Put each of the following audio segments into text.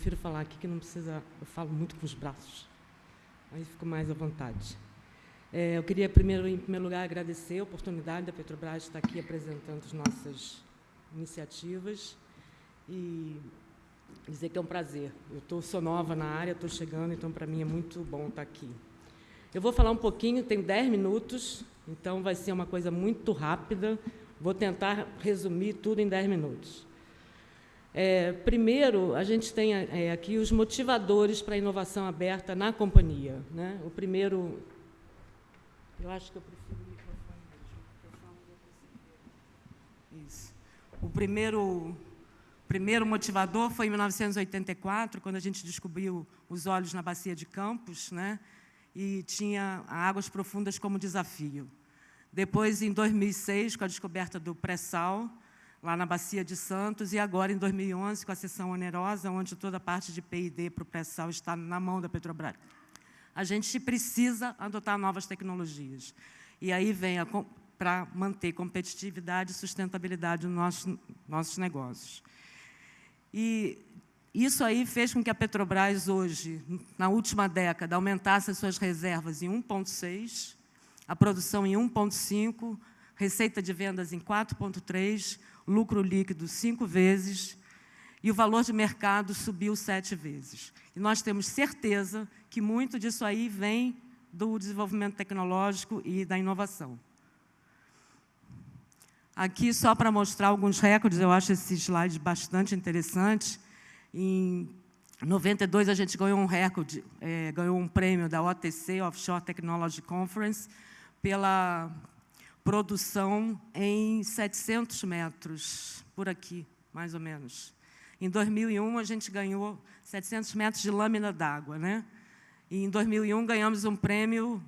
prefiro falar aqui, que não precisa... Eu falo muito com os braços, aí fico mais à vontade. Eu queria, em primeiro lugar, agradecer a oportunidade da Petrobras de estar aqui apresentando as nossas iniciativas e dizer que é um prazer. Sou nova na área, estou chegando, então, para mim, é muito bom estar aqui. Eu vou falar um pouquinho, tenho 10 minutos, então vai ser uma coisa muito rápida. Vou tentar resumir tudo em 10 minutos. Primeiro, a gente tem aqui os motivadores para a inovação aberta na companhia, né? O primeiro... Eu acho que eu prefiro o microfone mesmo. Isso. O primeiro motivador foi em 1984, quando a gente descobriu os óleos na bacia de Campos, né? E tinha águas profundas como desafio. Depois, em 2006, com a descoberta do pré-sal, lá na Bacia de Santos, e agora, em 2011, com a cessão onerosa, onde toda a parte de P&D para o pré-sal está na mão da Petrobras. A gente precisa adotar novas tecnologias. E aí vem para manter competitividade e sustentabilidade nos nossos negócios. E isso aí fez com que a Petrobras, hoje, na última década, aumentasse as suas reservas em 1,6, a produção em 1,5, receita de vendas em 4,3, lucro líquido 5 vezes, e o valor de mercado subiu 7 vezes. E nós temos certeza que muito disso aí vem do desenvolvimento tecnológico e da inovação. Aqui, só para mostrar alguns recordes, eu acho esse slide bastante interessante. Em 92, a gente ganhou um recorde, ganhou um prêmio da OTC, Offshore Technology Conference, pela produção em 700 metros, por aqui, mais ou menos. Em 2001, a gente ganhou 700 metros de lâmina d'água, né? E, em 2001, ganhamos um prêmio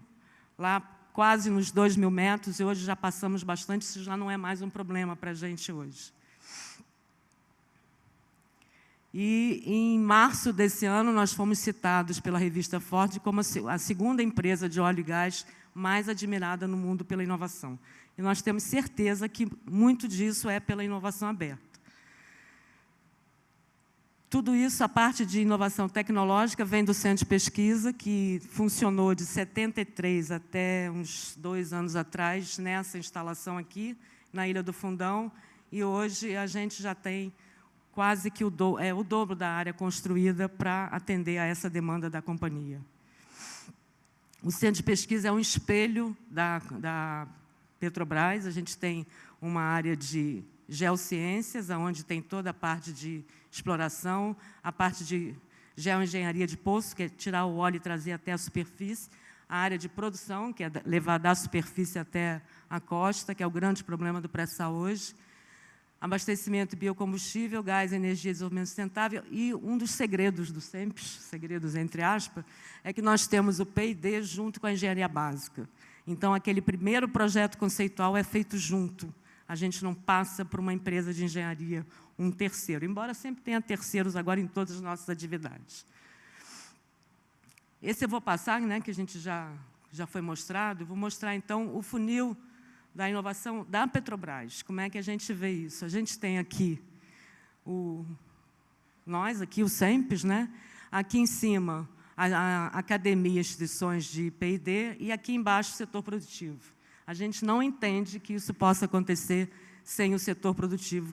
lá quase nos 2.000 metros, e hoje já passamos bastante, isso já não é mais um problema para a gente hoje. E, em março desse ano, nós fomos citados pela revista Ford como a segunda empresa de óleo e gás mais admirada no mundo pela inovação. E nós temos certeza que muito disso é pela inovação aberta. Tudo isso, a parte de inovação tecnológica, vem do Centro de Pesquisa, que funcionou de 73 até uns 2 anos atrás, nessa instalação aqui, na Ilha do Fundão, e hoje a gente já tem quase que o dobro da área construída para atender a essa demanda da companhia. O Centro de Pesquisa é um espelho da Petrobras. A gente tem uma área de geociências, onde tem toda a parte de exploração, a parte de geoengenharia de poço, que é tirar o óleo e trazer até a superfície, a área de produção, que é levar da superfície até a costa, que é o grande problema do pré-sal hoje, abastecimento e biocombustível, gás, energia e desenvolvimento sustentável, e um dos segredos do SEMPES, segredos entre aspas, é que nós temos o P&D junto com a engenharia básica. Então, aquele primeiro projeto conceitual é feito junto. A gente não passa por uma empresa de engenharia, um terceiro, embora sempre tenha terceiros agora em todas as nossas atividades. Esse eu vou passar, né, que a gente já foi mostrado. Eu vou mostrar, então, o funil da inovação da Petrobras. Como é que a gente vê isso? A gente tem aqui nós, aqui o SEMPES, né? Aqui em cima, a academia, instituições de P&D, e aqui embaixo o setor produtivo. A gente não entende que isso possa acontecer sem o setor produtivo.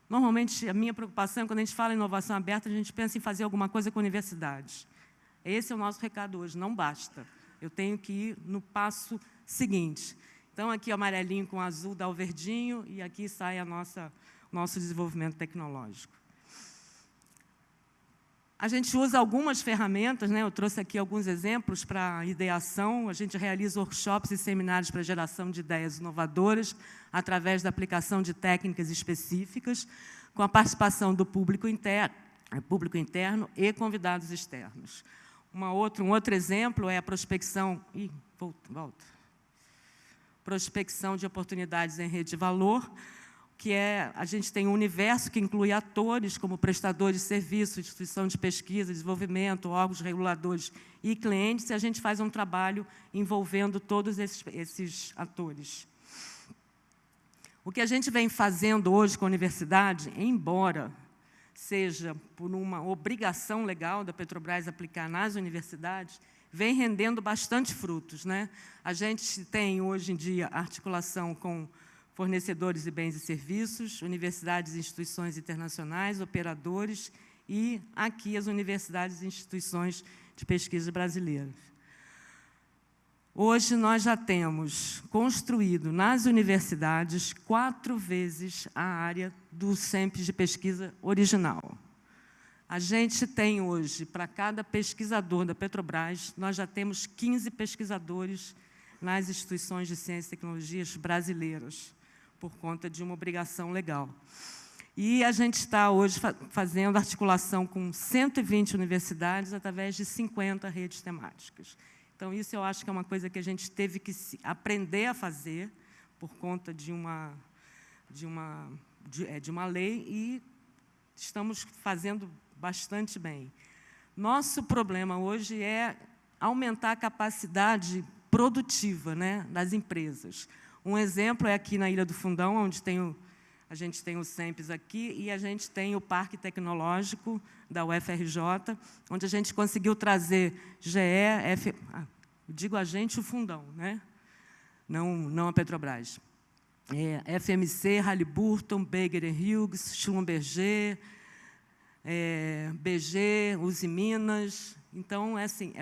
Normalmente, a minha preocupação, quando a gente fala em inovação aberta, a gente pensa em fazer alguma coisa com universidades. Esse é o nosso recado hoje, não basta. Eu tenho que ir no passo seguinte. Então, aqui o amarelinho com o azul dá o verdinho, e aqui sai nosso desenvolvimento tecnológico. A gente usa algumas ferramentas, né? Eu trouxe aqui alguns exemplos para ideação. A gente realiza workshops e seminários para geração de ideias inovadoras, através da aplicação de técnicas específicas, com a participação do público interno e convidados externos. Um outro exemplo é a prospecção... Prospecção de oportunidades em rede de valor, que a gente tem um universo que inclui atores como prestadores de serviços, instituição de pesquisa, desenvolvimento, órgãos reguladores e clientes, e a gente faz um trabalho envolvendo todos esses atores. O que a gente vem fazendo hoje com a universidade, embora seja por uma obrigação legal da Petrobras aplicar nas universidades, vem rendendo bastante frutos, né? A gente tem, hoje em dia, articulação com fornecedores de bens e serviços, universidades e instituições internacionais, operadores e, aqui, as universidades e instituições de pesquisa brasileiras. Hoje, nós já temos construído nas universidades 4 vezes a área do CENPES de pesquisa original. A gente tem hoje, para cada pesquisador da Petrobras, nós já temos 15 pesquisadores nas instituições de ciências e tecnologias brasileiras, por conta de uma obrigação legal. E a gente está hoje fazendo articulação com 120 universidades através de 50 redes temáticas. Então, isso eu acho que é uma coisa que a gente teve que aprender a fazer por conta de uma lei e estamos fazendo bastante bem. Nosso problema hoje é aumentar a capacidade produtiva, né, das empresas. Um exemplo é aqui na Ilha do Fundão, onde a gente tem o CENPES aqui e a gente tem o Parque Tecnológico da UFRJ, onde a gente conseguiu trazer digo a gente, o Fundão, né? Não a Petrobras. FMC, Halliburton, Baker Hughes, Schlumberger, BG, Uzi Minas. Então, assim,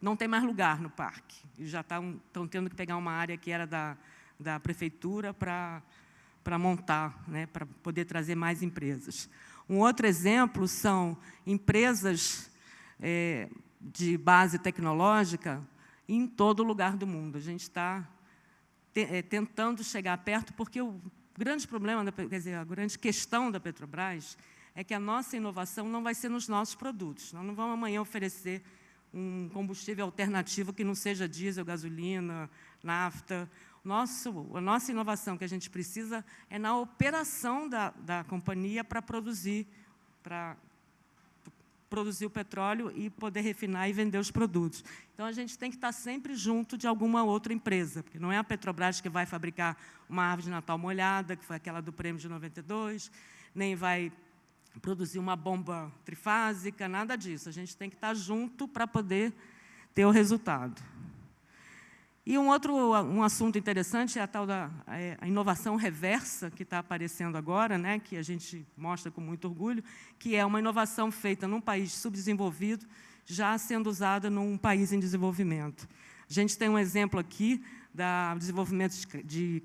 não tem mais lugar no parque. E já estão tendo que pegar uma área que era da prefeitura para montar, né, para poder trazer mais empresas. Um outro exemplo são empresas de base tecnológica em todo lugar do mundo. A gente está tentando chegar perto, porque o grande problema, a grande questão da Petrobras é que a nossa inovação não vai ser nos nossos produtos. Nós não vamos amanhã oferecer um combustível alternativo que não seja diesel, gasolina, nafta. A nossa inovação que a gente precisa é na operação da companhia para produzir o petróleo e poder refinar e vender os produtos. Então, a gente tem que estar sempre junto de alguma outra empresa, porque não é a Petrobras que vai fabricar uma árvore de Natal molhada, que foi aquela do prêmio de 92, nem vai produzir uma bomba trifásica, nada disso. A gente tem que estar junto para poder ter o resultado. E um assunto interessante é a tal da a inovação reversa, que está aparecendo agora, né, que a gente mostra com muito orgulho, que é uma inovação feita num país subdesenvolvido, já sendo usada num país em desenvolvimento. A gente tem um exemplo aqui do desenvolvimento de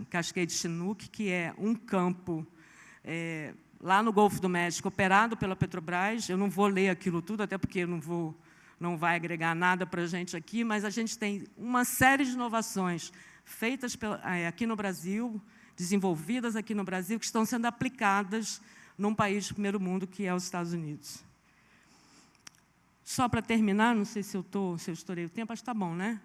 Cascade Chinook, que é um campo lá no Golfo do México, operado pela Petrobras. Eu não vou ler aquilo tudo, até porque não vai agregar nada para a gente aqui, mas a gente tem uma série de inovações feitas aqui no Brasil, desenvolvidas aqui no Brasil, que estão sendo aplicadas num país de primeiro mundo, que é os Estados Unidos. Só para terminar, não sei se eu estourei o tempo, acho que está bom, né?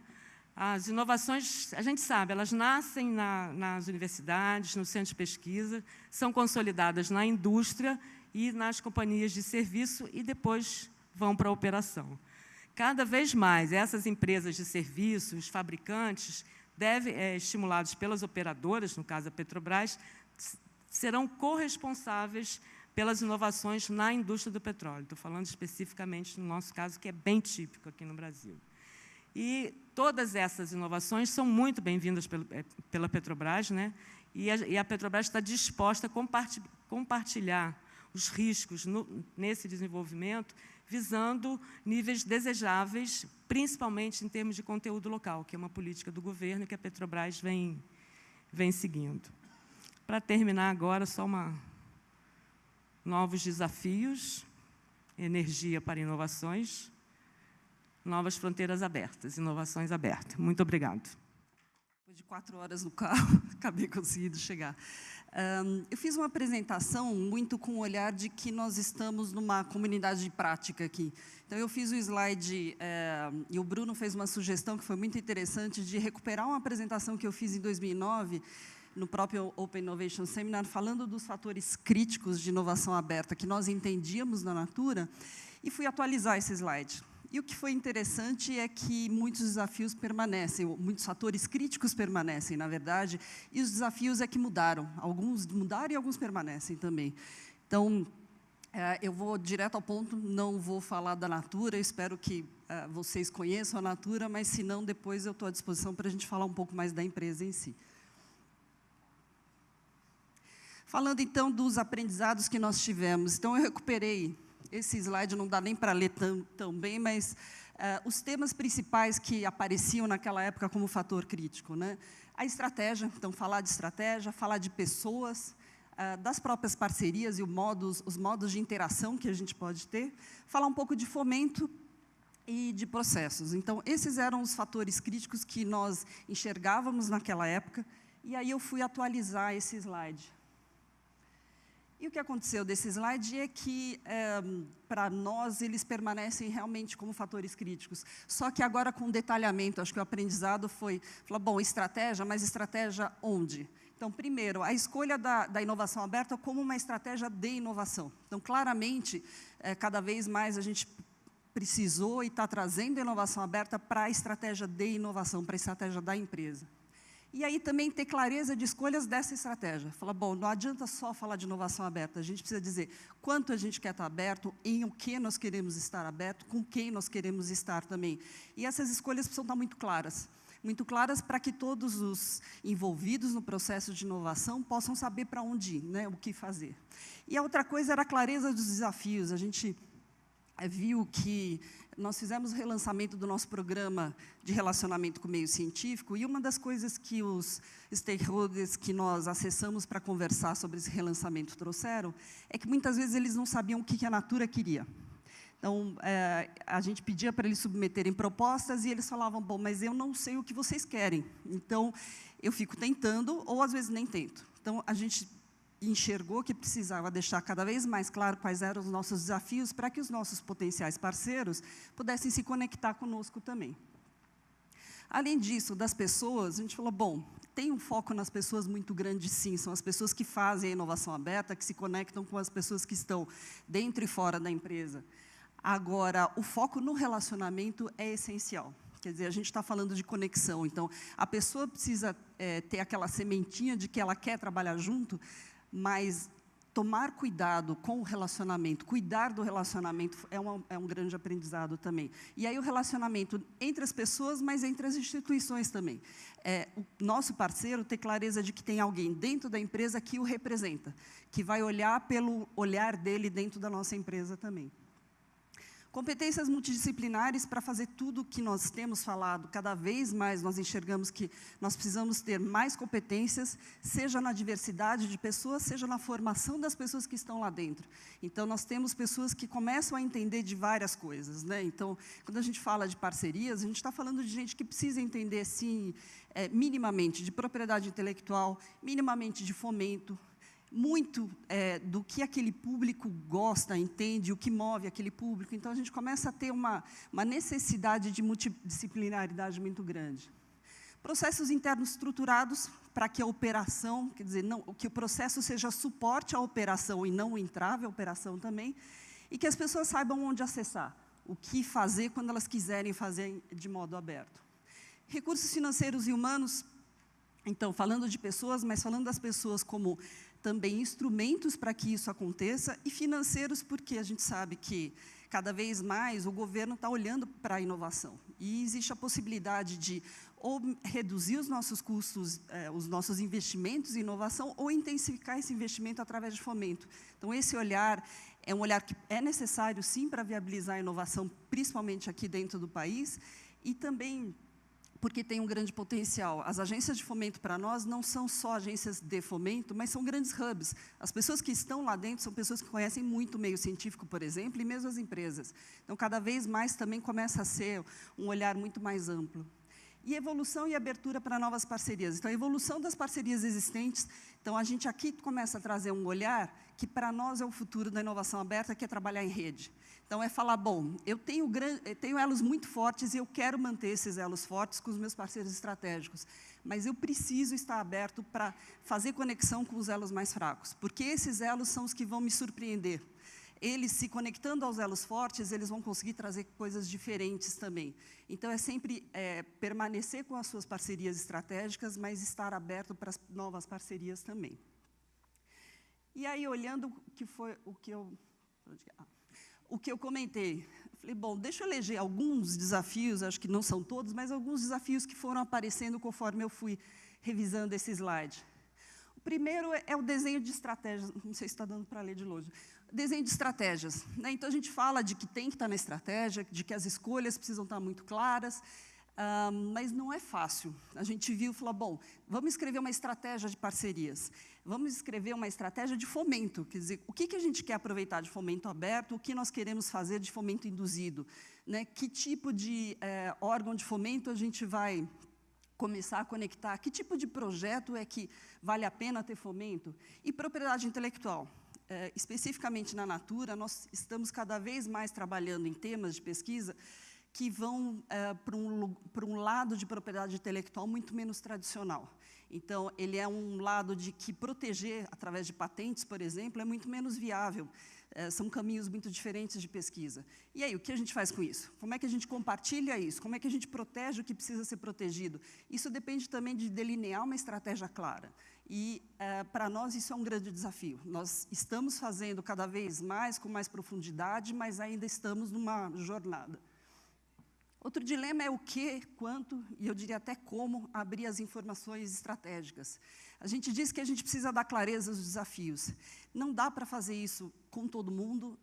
As inovações, a gente sabe, elas nascem nas universidades, no centro de pesquisa, são consolidadas na indústria e nas companhias de serviço e depois vão para a operação. Cada vez mais, essas empresas de serviços, os fabricantes, estimulados pelas operadoras, no caso a Petrobras, serão corresponsáveis pelas inovações na indústria do petróleo. Estou falando especificamente no nosso caso, que é bem típico aqui no Brasil. E todas essas inovações são muito bem-vindas pela Petrobras, né? E a Petrobras está disposta a compartilhar os riscos nesse desenvolvimento, visando níveis desejáveis, principalmente em termos de conteúdo local, que é uma política do governo que a Petrobras vem seguindo. Para terminar agora, só novos desafios, energia para inovações, novas fronteiras abertas, inovações abertas. Muito obrigada. Depois de 4 horas no carro, acabei conseguindo chegar. Eu fiz uma apresentação muito com o olhar de que nós estamos numa comunidade de prática aqui. Então, eu fiz o slide, e o Bruno fez uma sugestão que foi muito interessante, de recuperar uma apresentação que eu fiz em 2009, no próprio Open Innovation Seminar, falando dos fatores críticos de inovação aberta que nós entendíamos na Natura, e fui atualizar esse slide. E o que foi interessante é que muitos desafios permanecem, muitos fatores críticos permanecem, na verdade, e os desafios é que mudaram. Alguns mudaram e alguns permanecem também. Então, Eu vou direto ao ponto, não vou falar da Natura, espero que vocês conheçam a Natura, mas, se não, depois eu estou à disposição para a gente falar um pouco mais da empresa em si. Falando, então, dos aprendizados que nós tivemos. Então, eu recuperei esse slide, não dá nem para ler tão bem, mas os temas principais que apareciam naquela época como fator crítico, né? A estratégia, então, falar de estratégia, falar de pessoas, das próprias parcerias e os modos de interação que a gente pode ter, falar um pouco de fomento e de processos. Então, esses eram os fatores críticos que nós enxergávamos naquela época, e aí eu fui atualizar esse slide. E o que aconteceu desse slide é que, para nós, eles permanecem realmente como fatores críticos. Só que agora com detalhamento, acho que o aprendizado foi, falar, bom, estratégia, mas estratégia onde? Então, primeiro, a escolha da inovação aberta como uma estratégia de inovação. Então, claramente, cada vez mais a gente precisou e está trazendo a inovação aberta para a estratégia de inovação, para a estratégia da empresa. E aí também ter clareza de escolhas dessa estratégia. Falar, bom, não adianta só falar de inovação aberta, a gente precisa dizer quanto a gente quer estar aberto, em o que nós queremos estar aberto, com quem nós queremos estar também. E essas escolhas precisam estar muito claras para que todos os envolvidos no processo de inovação possam saber para onde ir, né, o que fazer. E a outra coisa era a clareza dos desafios. A gente viu que nós fizemos o relançamento do nosso programa de relacionamento com o meio científico, e uma das coisas que os stakeholders que nós acessamos para conversar sobre esse relançamento trouxeram, é que muitas vezes eles não sabiam o que a Natura queria. Então, a gente pedia para eles submeterem propostas, e eles falavam, bom, mas eu não sei o que vocês querem, então eu fico tentando, ou às vezes nem tento. Então, a gente enxergou que precisava deixar cada vez mais claro quais eram os nossos desafios para que os nossos potenciais parceiros pudessem se conectar conosco também. Além disso, das pessoas, a gente falou, bom, tem um foco nas pessoas muito grande, sim, são as pessoas que fazem a inovação aberta, que se conectam com as pessoas que estão dentro e fora da empresa. Agora, o foco no relacionamento é essencial. Quer dizer, a gente está falando de conexão, então, a pessoa precisa ter aquela sementinha de que ela quer trabalhar junto, mas tomar cuidado com o relacionamento, cuidar do relacionamento é um grande aprendizado também. E aí o relacionamento entre as pessoas, mas entre as instituições também. O nosso parceiro ter clareza de que tem alguém dentro da empresa que o representa, que vai olhar pelo olhar dele dentro da nossa empresa também. Competências multidisciplinares para fazer tudo o que nós temos falado. Cada vez mais nós enxergamos que nós precisamos ter mais competências, seja na diversidade de pessoas, seja na formação das pessoas que estão lá dentro. Então, nós temos pessoas que começam a entender de várias coisas, né? Então, quando a gente fala de parcerias, a gente está falando de gente que precisa entender, sim, minimamente de propriedade intelectual, minimamente de fomento, muito do que aquele público gosta, entende, o que move aquele público. Então, a gente começa a ter uma necessidade de multidisciplinaridade muito grande. Processos internos estruturados para que a operação, quer dizer, que o processo seja suporte à operação e não o entrave à operação também, e que as pessoas saibam onde acessar, o que fazer quando elas quiserem fazer de modo aberto. Recursos financeiros e humanos, então, falando de pessoas, mas falando das pessoas como também instrumentos para que isso aconteça, e financeiros, porque a gente sabe que, cada vez mais, o governo está olhando para a inovação. E existe a possibilidade de ou reduzir os nossos custos, os nossos investimentos em inovação, ou intensificar esse investimento através de fomento. Então, esse olhar é um olhar que é necessário, sim, para viabilizar a inovação, principalmente aqui dentro do país, e também porque tem um grande potencial. As agências de fomento, para nós, não são só agências de fomento, mas são grandes hubs. As pessoas que estão lá dentro são pessoas que conhecem muito o meio científico, por exemplo, e mesmo as empresas. Então, cada vez mais também começa a ser um olhar muito mais amplo. E evolução e abertura para novas parcerias. Então, a evolução das parcerias existentes. Então, a gente aqui começa a trazer um olhar que, para nós, é o futuro da inovação aberta, que é trabalhar em rede. Então, é falar, bom, eu tenho elos muito fortes e eu quero manter esses elos fortes com os meus parceiros estratégicos, mas eu preciso estar aberto para fazer conexão com os elos mais fracos, porque esses elos são os que vão me surpreender. Eles, se conectando aos elos fortes, eles vão conseguir trazer coisas diferentes também. Então, é sempre permanecer com as suas parcerias estratégicas, mas estar aberto para as novas parcerias também. E aí, olhando o que eu O que eu comentei, falei, bom, deixa eu eleger alguns desafios, acho que não são todos, mas alguns desafios que foram aparecendo conforme eu fui revisando esse slide. O primeiro é o desenho de estratégias, não sei se está dando para ler de longe, desenho de estratégias, né? Então, a gente fala de que tem que estar na estratégia, de que as escolhas precisam estar muito claras, mas não é fácil. A gente viu e falou, bom, vamos escrever uma estratégia de parcerias, vamos escrever uma estratégia de fomento, quer dizer, o que a gente quer aproveitar de fomento aberto, o que nós queremos fazer de fomento induzido, né? Que tipo de órgão de fomento a gente vai começar a conectar, que tipo de projeto é que vale a pena ter fomento, e propriedade intelectual. Especificamente na Natura, nós estamos cada vez mais trabalhando em temas de pesquisa que vão para um lado de propriedade intelectual muito menos tradicional. Então, ele é um lado de que proteger, através de patentes, por exemplo, é muito menos viável. São caminhos muito diferentes de pesquisa. E aí, o que a gente faz com isso? Como é que a gente compartilha isso? Como é que a gente protege o que precisa ser protegido? Isso depende também de delinear uma estratégia clara. E, para nós, isso é um grande desafio. Nós estamos fazendo cada vez mais, com mais profundidade, mas ainda estamos numa jornada. Outro dilema é o que, quanto, e eu diria até como, abrir as informações estratégicas. A gente diz que a gente precisa dar clareza aos desafios. Não dá para fazer isso com todo mundo.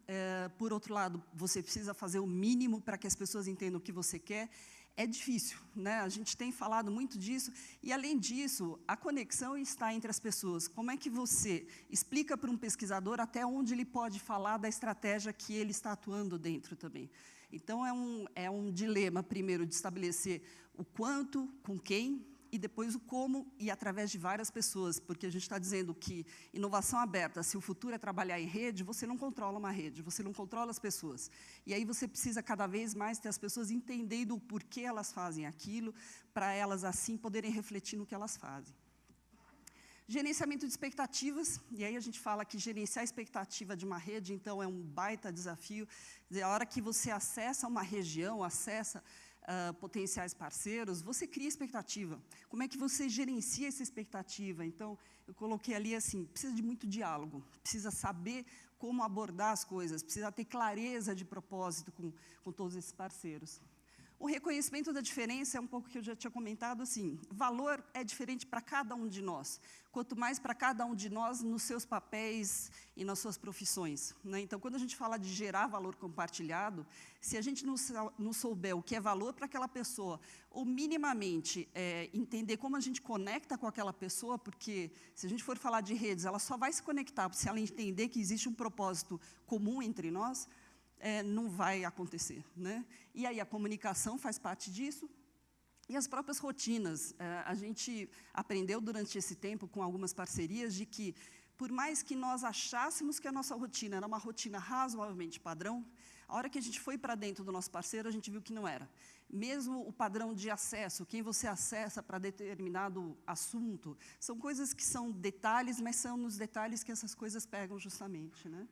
Por outro lado, você precisa fazer o mínimo para que as pessoas entendam o que você quer. É difícil, né? A gente tem falado muito disso, e, além disso, a conexão está entre as pessoas. Como é que você explica para um pesquisador até onde ele pode falar da estratégia que ele está atuando dentro também? Então, é um dilema, primeiro, de estabelecer o quanto, com quem, e depois o como, e através de várias pessoas, porque a gente está dizendo que inovação aberta, se o futuro é trabalhar em rede, você não controla uma rede, você não controla as pessoas. E aí você precisa cada vez mais ter as pessoas entendendo o porquê elas fazem aquilo, para elas, assim, poderem refletir no que elas fazem. Gerenciamento de expectativas, e aí a gente fala que gerenciar a expectativa de uma rede, então, é um baita desafio. Quer dizer, a hora que você acessa uma região, acessa potenciais parceiros, você cria expectativa. Como é que você gerencia essa expectativa? Então, eu coloquei ali assim, precisa de muito diálogo, precisa saber como abordar as coisas, precisa ter clareza de propósito com todos esses parceiros. O reconhecimento da diferença é um pouco que eu já tinha comentado, assim, valor é diferente para cada um de nós, quanto mais para cada um de nós nos seus papéis e nas suas profissões, né? Então, quando a gente fala de gerar valor compartilhado, se a gente não souber o que é valor para aquela pessoa, ou minimamente entender como a gente conecta com aquela pessoa, porque se a gente for falar de redes, ela só vai se conectar se ela entender que existe um propósito comum entre nós, não vai acontecer, né? E aí a comunicação faz parte disso, e as próprias rotinas. A gente aprendeu durante esse tempo, com algumas parcerias, de que, por mais que nós achássemos que a nossa rotina era uma rotina razoavelmente padrão, a hora que a gente foi para dentro do nosso parceiro, a gente viu que não era. Mesmo o padrão de acesso, quem você acessa para determinado assunto, são coisas que são detalhes, mas são nos detalhes que essas coisas pegam justamente, né?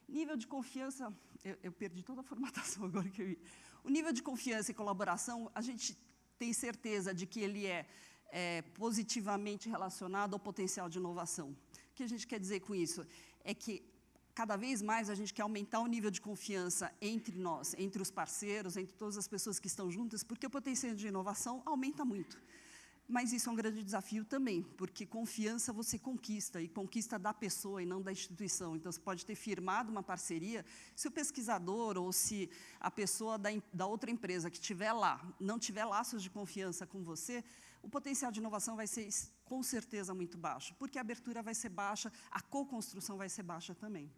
Nível de confiança, eu perdi toda a formatação agora que eu vi. O nível de confiança e colaboração, a gente tem certeza de que ele é positivamente relacionado ao potencial de inovação. O que a gente quer dizer com isso? É que, cada vez mais, a gente quer aumentar o nível de confiança entre nós, entre os parceiros, entre todas as pessoas que estão juntas, porque o potencial de inovação aumenta muito. Mas isso é um grande desafio também, porque confiança você conquista, e conquista da pessoa e não da instituição. Então, você pode ter firmado uma parceria, se o pesquisador ou se a pessoa da outra empresa que estiver lá não tiver laços de confiança com você, o potencial de inovação vai ser, com certeza, muito baixo, porque a abertura vai ser baixa, a co-construção vai ser baixa também.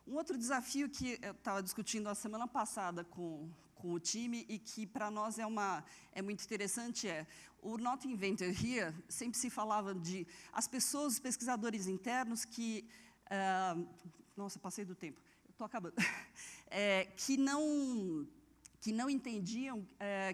Um outro desafio que eu estava discutindo a semana passada com o time e que, para nós, é muito interessante, o Not Invented Here, sempre se falava de as pessoas, os pesquisadores internos que... nossa, passei do tempo, estou acabando. Que não entendiam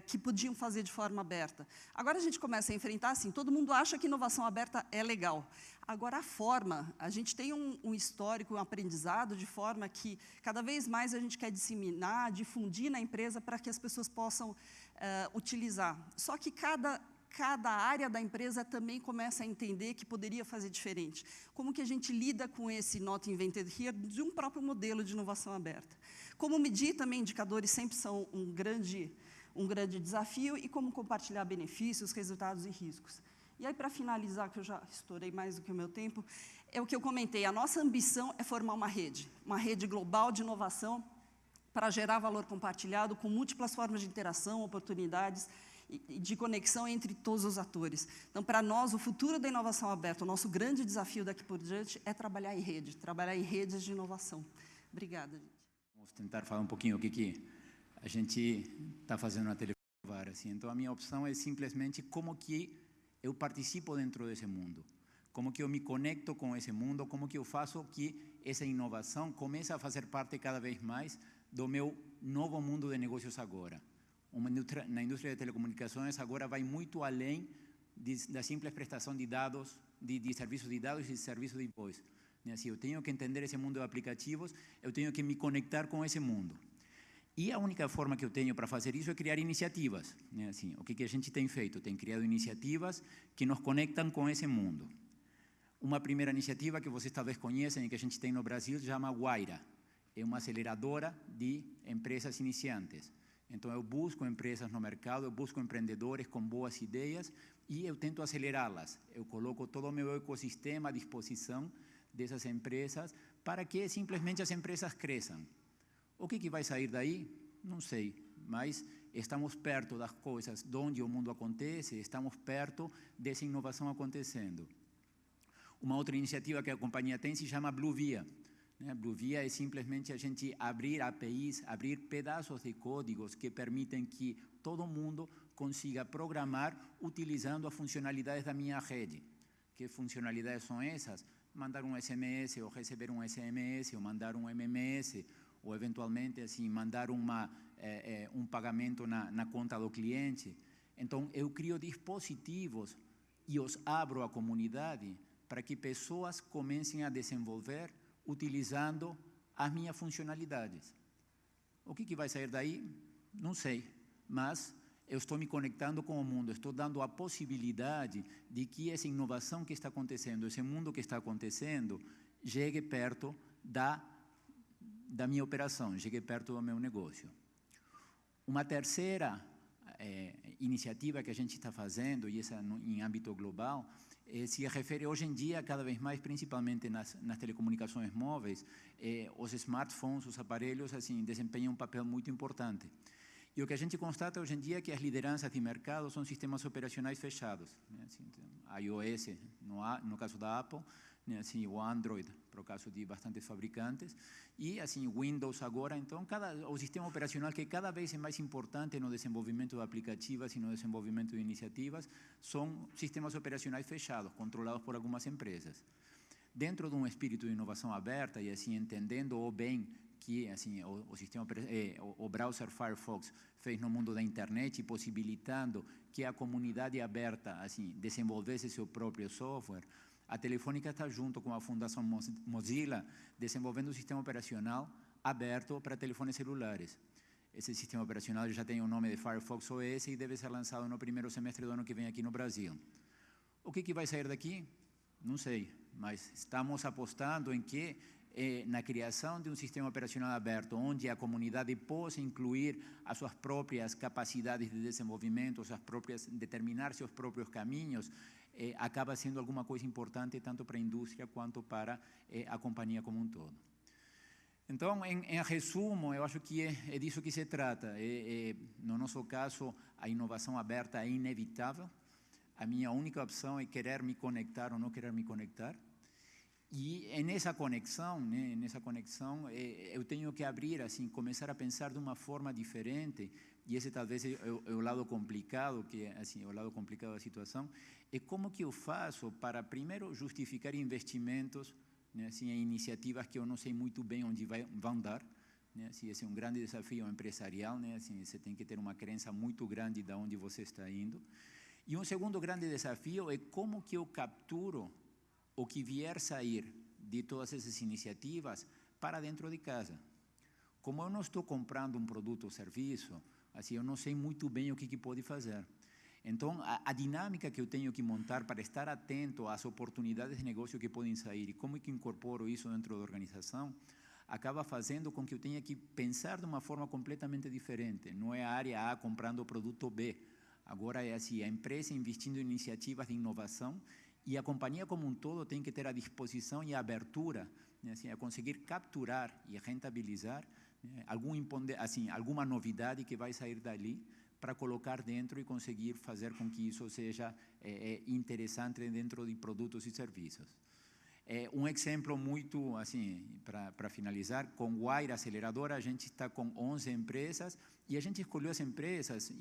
que podiam fazer de forma aberta. Agora a gente começa a enfrentar assim, todo mundo acha que inovação aberta é legal. Agora a forma, a gente tem um histórico, um aprendizado de forma que cada vez mais a gente quer disseminar, difundir na empresa para que as pessoas possam utilizar. Só que cada cada área da empresa também começa a entender que poderia fazer diferente. Como que a gente lida com esse Not Invented Here de um próprio modelo de inovação aberta. Como medir também indicadores sempre são um grande desafio e como compartilhar benefícios, resultados e riscos. E aí, para finalizar, que eu já estourei mais do que o meu tempo, é o que eu comentei, a nossa ambição é formar uma rede global de inovação para gerar valor compartilhado com múltiplas formas de interação, oportunidades e de conexão entre todos os atores. Então, para nós, o futuro da inovação aberta, o nosso grande desafio daqui por diante é trabalhar em rede, trabalhar em redes de inovação. Obrigada, gente. Vamos tentar falar um pouquinho o que a gente está fazendo na Televar. Assim. Então, a minha opção é simplesmente como que eu participo dentro desse mundo, como que eu me conecto com esse mundo, como que eu faço que essa inovação comece a fazer parte cada vez mais do meu novo mundo de negócios agora. Na indústria de telecomunicações agora vai muito além da simples prestação de dados, de serviços de dados e de serviços de voz. Assim, eu tenho que entender esse mundo de aplicativos, eu tenho que me conectar com esse mundo. E a única forma que eu tenho para fazer isso é criar iniciativas. Assim, o que a gente tem feito? Tem criado iniciativas que nos conectam com esse mundo. Uma primeira iniciativa que vocês talvez conhecem e que a gente tem no Brasil se chama Guaira. É uma aceleradora de empresas iniciantes. Então, eu busco empresas no mercado, eu busco empreendedores com boas ideias e eu tento acelerá-las. Eu coloco todo o meu ecossistema à disposição dessas empresas para que simplesmente as empresas cresçam. O que vai sair daí? Não sei, mas estamos perto das coisas de onde o mundo acontece, estamos perto dessa inovação acontecendo. Uma outra iniciativa que a companhia tem se chama Bluevia. Bluevia é simplesmente a gente abrir APIs, abrir pedaços de códigos que permitem que todo mundo consiga programar utilizando as funcionalidades da minha rede. Que funcionalidades são essas? Mandar um SMS ou receber um SMS, ou mandar um MMS, ou eventualmente assim, mandar um pagamento na conta do cliente. Então, eu crio dispositivos e os abro à comunidade para que pessoas comecem a desenvolver utilizando as minhas funcionalidades. O que vai sair daí? Não sei, mas eu estou me conectando com o mundo, estou dando a possibilidade de que essa inovação que está acontecendo, esse mundo que está acontecendo, chegue perto da minha operação, chegue perto do meu negócio. Uma terceira iniciativa que a gente está fazendo, e essa em âmbito global, se refere hoje em dia, cada vez mais, principalmente nas telecomunicações móveis, os smartphones, os aparelhos, assim, desempenham um papel muito importante. E o que a gente constata hoje em dia é que as lideranças de mercado são sistemas operacionais fechados. Assim, iOS, no caso da Apple, assim, o Android, para o caso de bastantes fabricantes, e assim, Windows agora. Então, o sistema operacional que cada vez é mais importante no desenvolvimento de aplicativos e no desenvolvimento de iniciativas são sistemas operacionais fechados, controlados por algumas empresas. Dentro de um espírito de inovação aberta e assim, entendendo o bem que assim, o browser Firefox fez no mundo da internet, possibilitando que a comunidade aberta assim, desenvolvesse seu próprio software, a Telefônica está junto com a Fundação Mozilla desenvolvendo um sistema operacional aberto para telefones celulares. Esse sistema operacional já tem o nome de Firefox OS e deve ser lançado no primeiro semestre do ano que vem aqui no Brasil. O que vai sair daqui? Não sei, mas estamos apostando em que na criação de um sistema operacional aberto, onde a comunidade possa incluir as suas próprias capacidades de desenvolvimento, determinar seus próprios caminhos, acaba sendo alguma coisa importante tanto para a indústria quanto para a companhia como um todo. Então, em resumo, eu acho que é disso que se trata. No nosso caso, a inovação aberta é inevitável. A minha única opção é querer me conectar ou não querer me conectar. E nessa conexão, eu tenho que abrir, assim, começar a pensar de uma forma diferente. E esse talvez é o lado complicado, que assim, o lado complicado da situação, é como que eu faço para primeiro justificar investimentos, assim, em iniciativas que eu não sei muito bem onde vão dar. Assim, esse é um grande desafio empresarial, assim, você tem que ter uma crença muito grande de onde você está indo. E um segundo grande desafio é como que eu capturo o que vier sair de todas essas iniciativas para dentro de casa. Como eu não estou comprando um produto ou serviço, assim, eu não sei muito bem o que pode fazer. Então, a dinâmica que eu tenho que montar para estar atento às oportunidades de negócio que podem sair e como é que incorporo isso dentro da organização, acaba fazendo com que eu tenha que pensar de uma forma completamente diferente. Não é a área A comprando o produto B. Agora é assim, a empresa investindo em iniciativas de inovação e a companhia como um todo tem que ter a disposição e a abertura, né, assim, a conseguir capturar e rentabilizar, né, alguma novidade que vai sair dali para colocar dentro e conseguir fazer com que isso seja interessante dentro de produtos e serviços. Um exemplo muito, assim, para finalizar, com o Wire Aceleradora, a gente está com 11 empresas e a gente escolheu as empresas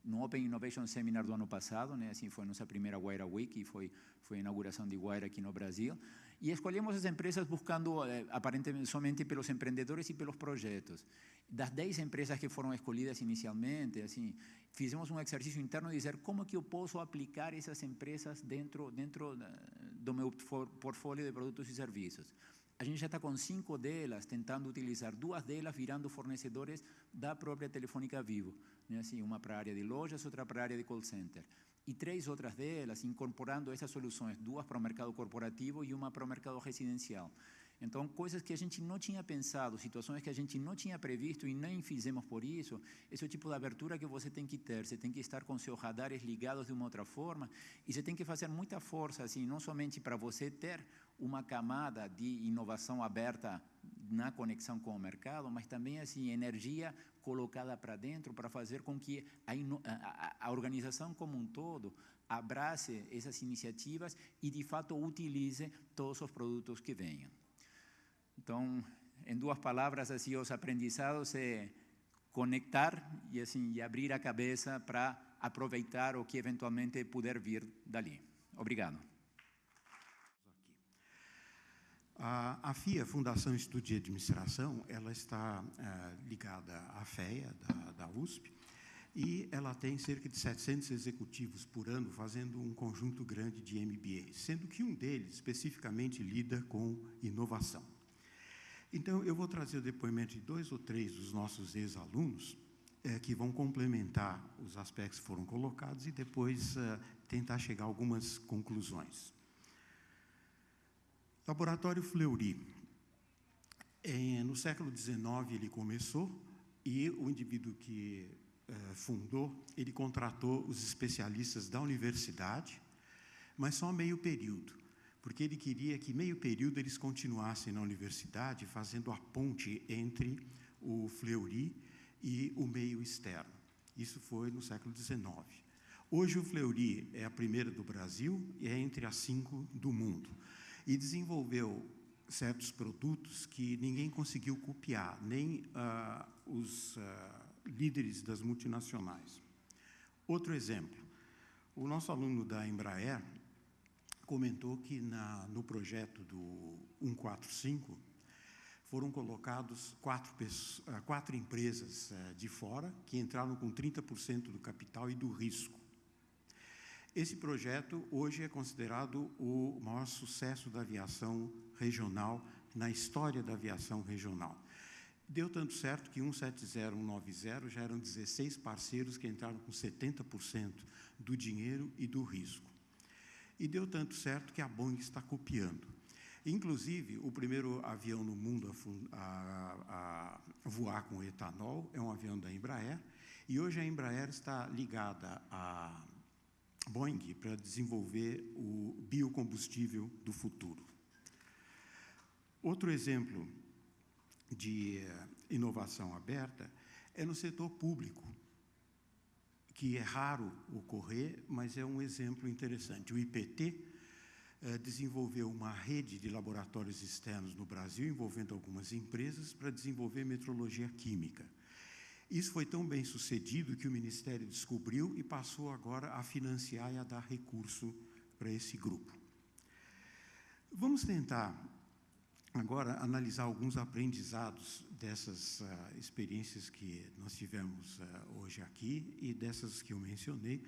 no Open Innovation Seminar do ano passado, né? Assim, foi a nossa primeira Wire Week e foi a inauguração de Wire aqui no Brasil. E escolhemos as empresas buscando, aparentemente, somente pelos empreendedores e pelos projetos. Das 10 empresas que foram escolhidas inicialmente, assim, fizemos um exercício interno de dizer como que eu posso aplicar essas empresas dentro do meu portfólio de produtos e serviços. A gente já está com 5 delas, tentando utilizar 2 delas virando fornecedores da própria Telefônica Vivo, né? Assim, uma para a área de lojas, outra para a área de call center. E 3 outras delas incorporando essas soluções, 2 para o mercado corporativo e uma para o mercado residencial. Então, coisas que a gente não tinha pensado, situações que a gente não tinha previsto e nem fizemos por isso, esse é o tipo de abertura que você tem que ter. Você tem que estar com seus radares ligados de uma outra forma e você tem que fazer muita força, assim, não somente para você ter uma camada de inovação aberta na conexão com o mercado, mas também, assim, energia colocada para dentro para fazer com que a organização como um todo abrace essas iniciativas e, de fato, utilize todos os produtos que venham. Então, em 2 palavras, assim, os aprendizados é conectar e, assim, abrir a cabeça para aproveitar o que eventualmente puder vir dali. Obrigado. A FIA, Fundação Instituto de Administração, ela está ligada à FEA, da USP, e ela tem cerca de 700 executivos por ano fazendo um conjunto grande de MBAs, sendo que um deles especificamente lida com inovação. Então, eu vou trazer o depoimento de 2 ou 3 dos nossos ex-alunos que vão complementar os aspectos que foram colocados e depois tentar chegar a algumas conclusões. Laboratório Fleury. No século XIX ele começou e o indivíduo que fundou, ele contratou os especialistas da universidade, mas só meio período, porque ele queria que meio período eles continuassem na universidade fazendo a ponte entre o Fleury e o meio externo. Isso foi no século XIX. Hoje o Fleury é a primeira do Brasil e é entre as 5 do mundo. E desenvolveu certos produtos que ninguém conseguiu copiar, nem os líderes das multinacionais. Outro exemplo, o nosso aluno da Embraer comentou que no projeto do 145 foram colocados 4 empresas de fora que entraram com 30% do capital e do risco. Esse projeto hoje é considerado o maior sucesso da aviação regional, na história da aviação regional. Deu tanto certo que 170 e 190 já eram 16 parceiros que entraram com 70% do dinheiro e do risco. E deu tanto certo que a Boeing está copiando. Inclusive, o primeiro avião no mundo a voar com etanol é um avião da Embraer, e hoje a Embraer está ligada a Boeing para desenvolver o biocombustível do futuro. Outro exemplo de inovação aberta é no setor público, que é raro ocorrer, mas é um exemplo interessante. O IPT desenvolveu uma rede de laboratórios externos no Brasil, envolvendo algumas empresas, para desenvolver metrologia química. Isso foi tão bem sucedido que o Ministério descobriu e passou agora a financiar e a dar recurso para esse grupo. Vamos tentar agora analisar alguns aprendizados dessas experiências que nós tivemos hoje aqui e dessas que eu mencionei.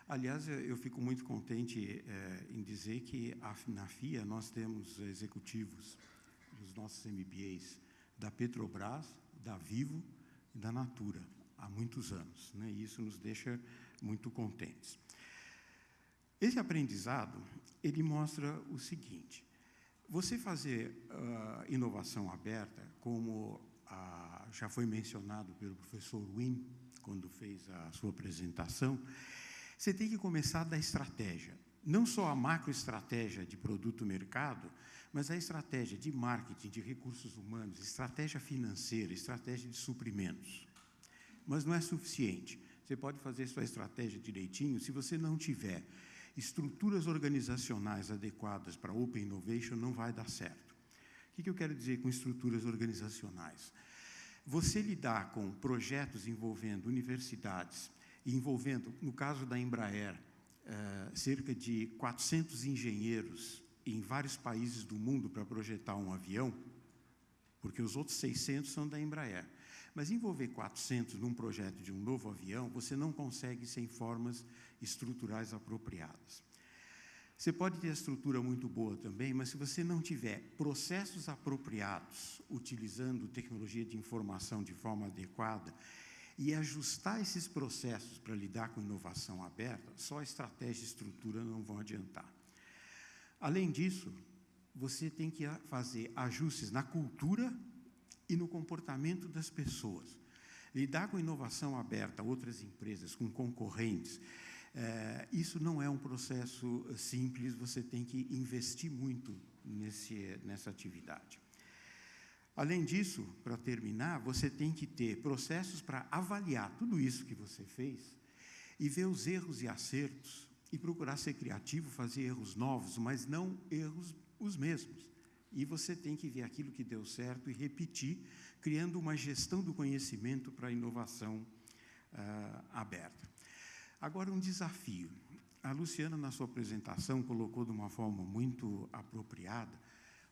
Aliás, eu fico muito contente em dizer que na FIA nós temos executivos dos nossos MBAs da Petrobras, da Vivo e da Natura, há muitos anos, né? E isso nos deixa muito contentes. Esse aprendizado, ele mostra o seguinte: você fazer inovação aberta, como já foi mencionado pelo professor Wim, quando fez a sua apresentação, você tem que começar da estratégia. Não só a macroestratégia de produto-mercado, mas a estratégia de marketing, de recursos humanos, estratégia financeira, estratégia de suprimentos. Mas não é suficiente. Você pode fazer sua estratégia direitinho, se você não tiver estruturas organizacionais adequadas para Open Innovation, não vai dar certo. O que eu quero dizer com estruturas organizacionais? Você lidar com projetos envolvendo universidades, envolvendo, no caso da Embraer, cerca de 400 engenheiros em vários países do mundo para projetar um avião, porque os outros 600 são da Embraer. Mas envolver 400 num projeto de um novo avião, você não consegue sem formas estruturais apropriadas. Você pode ter a estrutura muito boa também, mas se você não tiver processos apropriados, utilizando tecnologia de informação de forma adequada, e ajustar esses processos para lidar com inovação aberta, só estratégia e estrutura não vão adiantar. Além disso, você tem que fazer ajustes na cultura e no comportamento das pessoas. Lidar com inovação aberta, outras empresas, com concorrentes, isso não é um processo simples, você tem que investir muito nessa atividade. Além disso, para terminar, você tem que ter processos para avaliar tudo isso que você fez e ver os erros e acertos e procurar ser criativo, fazer erros novos, mas não erros os mesmos. E você tem que ver aquilo que deu certo e repetir, criando uma gestão do conhecimento para a inovação aberta. Agora, um desafio. A Luciana, na sua apresentação, colocou de uma forma muito apropriada: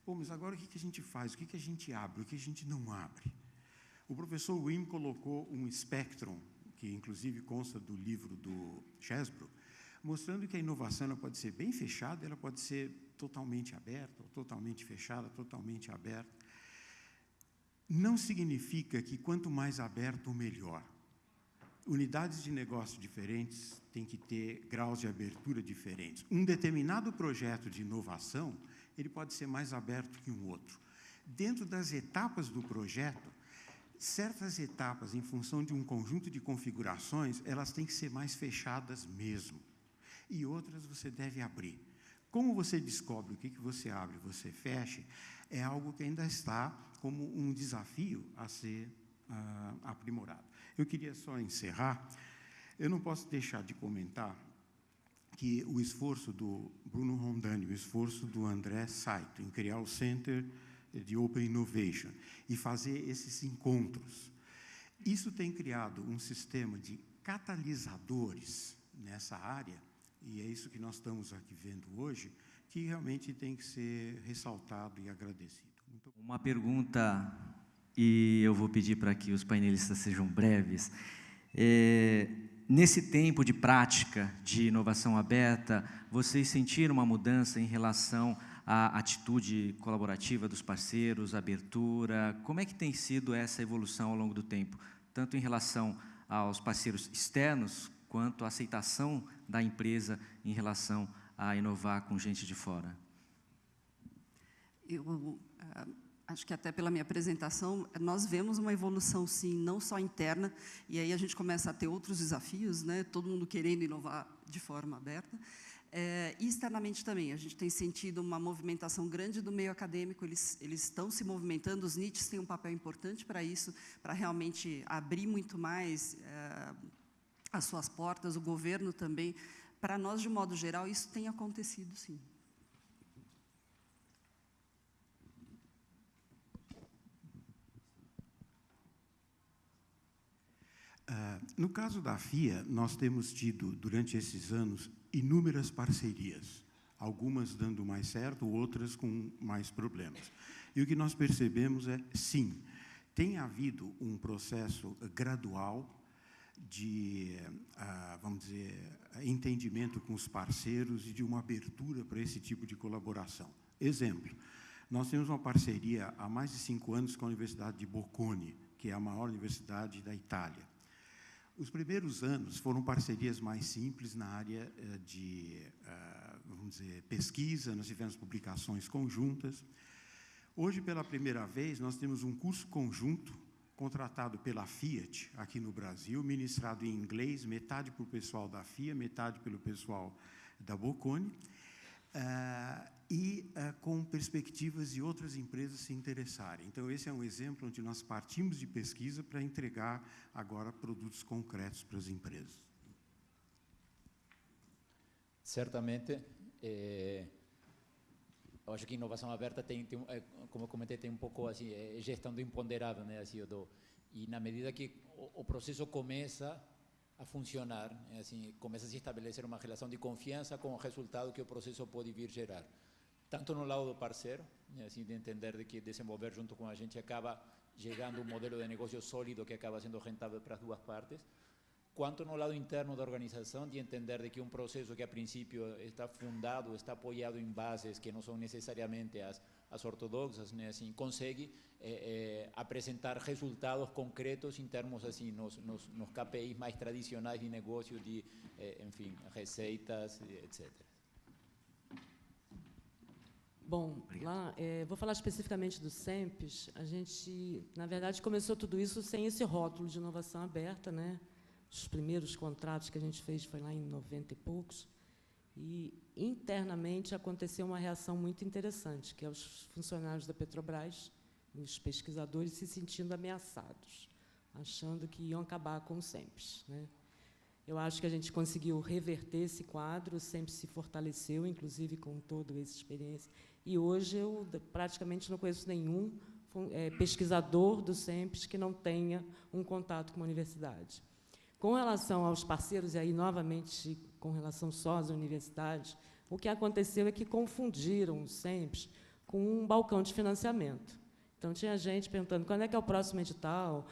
pô, mas agora o que a gente faz? O que a gente abre? O que a gente não abre? O professor Wim colocou um espectro, que inclusive consta do livro do Chesbrough, mostrando que a inovação ela pode ser bem fechada, ela pode ser totalmente aberta, ou totalmente fechada, totalmente aberta. Não significa que quanto mais aberto, melhor. Unidades de negócio diferentes têm que ter graus de abertura diferentes. Um determinado projeto de inovação, ele pode ser mais aberto que um outro. Dentro das etapas do projeto, certas etapas, em função de um conjunto de configurações, elas têm que ser mais fechadas mesmo. E outras você deve abrir. Como você descobre o que você abre e você fecha, é algo que ainda está como um desafio a ser aprimorado. Eu queria só encerrar. Eu não posso deixar de comentar que o esforço do Bruno Rondani, o esforço do André Saito em criar o Center de Open Innovation e fazer esses encontros, isso tem criado um sistema de catalisadores nessa área, e é isso que nós estamos aqui vendo hoje, que realmente tem que ser ressaltado e agradecido. Uma pergunta, e eu vou pedir para que os painelistas sejam breves. Nesse tempo de prática de inovação aberta, vocês sentiram uma mudança em relação à atitude colaborativa dos parceiros, abertura? Como é que tem sido essa evolução ao longo do tempo, tanto em relação aos parceiros externos, quanto à aceitação da empresa em relação a inovar com gente de fora? Eu acho que até pela minha apresentação, nós vemos uma evolução, sim, não só interna, e aí a gente começa a ter outros desafios, né? Todo mundo querendo inovar de forma aberta, e externamente também. A gente tem sentido uma movimentação grande do meio acadêmico, eles estão se movimentando, os NITs têm um papel importante para isso, para realmente abrir muito mais as suas portas, o governo também. Para nós, de modo geral, isso tem acontecido, sim. No caso da FIA, nós temos tido, durante esses anos, inúmeras parcerias, algumas dando mais certo, outras com mais problemas. E o que nós percebemos é, sim, tem havido um processo gradual de, vamos dizer, entendimento com os parceiros e de uma abertura para esse tipo de colaboração. Exemplo, nós temos uma parceria há mais de 5 anos com a Universidade de Bocconi, que é a maior universidade da Itália. Os primeiros anos foram parcerias mais simples na área de, vamos dizer, pesquisa, nós tivemos publicações conjuntas. Hoje, pela primeira vez, nós temos um curso conjunto contratado pela Fiat, aqui no Brasil, ministrado em inglês, metade para o pessoal da FIA, metade pelo pessoal da Bocconi, com perspectivas de outras empresas se interessarem. Então, esse é um exemplo onde nós partimos de pesquisa para entregar agora produtos concretos para as empresas. Certamente, eu acho que inovação aberta tem como eu comentei, tem um pouco assim, gestão do imponderável, né, assim, e na medida que o processo começa a funcionar, assim, começa a se estabelecer uma relação de confiança com o resultado que o processo pode vir gerar. Tanto no lado do parceiro, né, assim, de entender de que desenvolver junto com a gente acaba chegando um modelo de negócio sólido que acaba sendo rentável para as duas partes, quanto no lado interno da organização, de entender de que um processo que a princípio está fundado, está apoiado em bases que não são necessariamente as ortodoxas, né, assim, consegue apresentar resultados concretos em termos assim nos KPIs mais tradicionais de negócio, de, enfim, receitas, etc. Bom, lá, vou falar especificamente do SEMPES. A gente, na verdade, começou tudo isso sem esse rótulo de inovação aberta, né? Os primeiros contratos que a gente fez foi lá em 90 e poucos. E, internamente, aconteceu uma reação muito interessante, que é os funcionários da Petrobras, os pesquisadores, se sentindo ameaçados, achando que iam acabar com o SEMPES, né? Eu acho que a gente conseguiu reverter esse quadro, o SEMPES se fortaleceu, inclusive com toda essa experiência. E hoje eu praticamente não conheço nenhum pesquisador do SEMPES que não tenha um contato com a universidade. Com relação aos parceiros, e aí, novamente, com relação só às universidades, o que aconteceu é que confundiram o SEMPES com um balcão de financiamento. Então, tinha gente perguntando, quando é que é o próximo edital?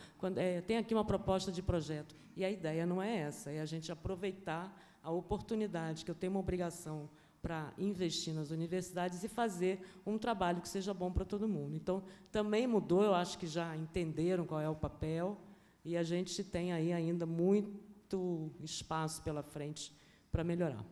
Tem aqui uma proposta de projeto. E a ideia não é essa, é a gente aproveitar a oportunidade, que eu tenho uma obrigação para investir nas universidades e fazer um trabalho que seja bom para todo mundo. Então, também mudou, eu acho que já entenderam qual é o papel, e a gente tem aí ainda muito espaço pela frente para melhorar.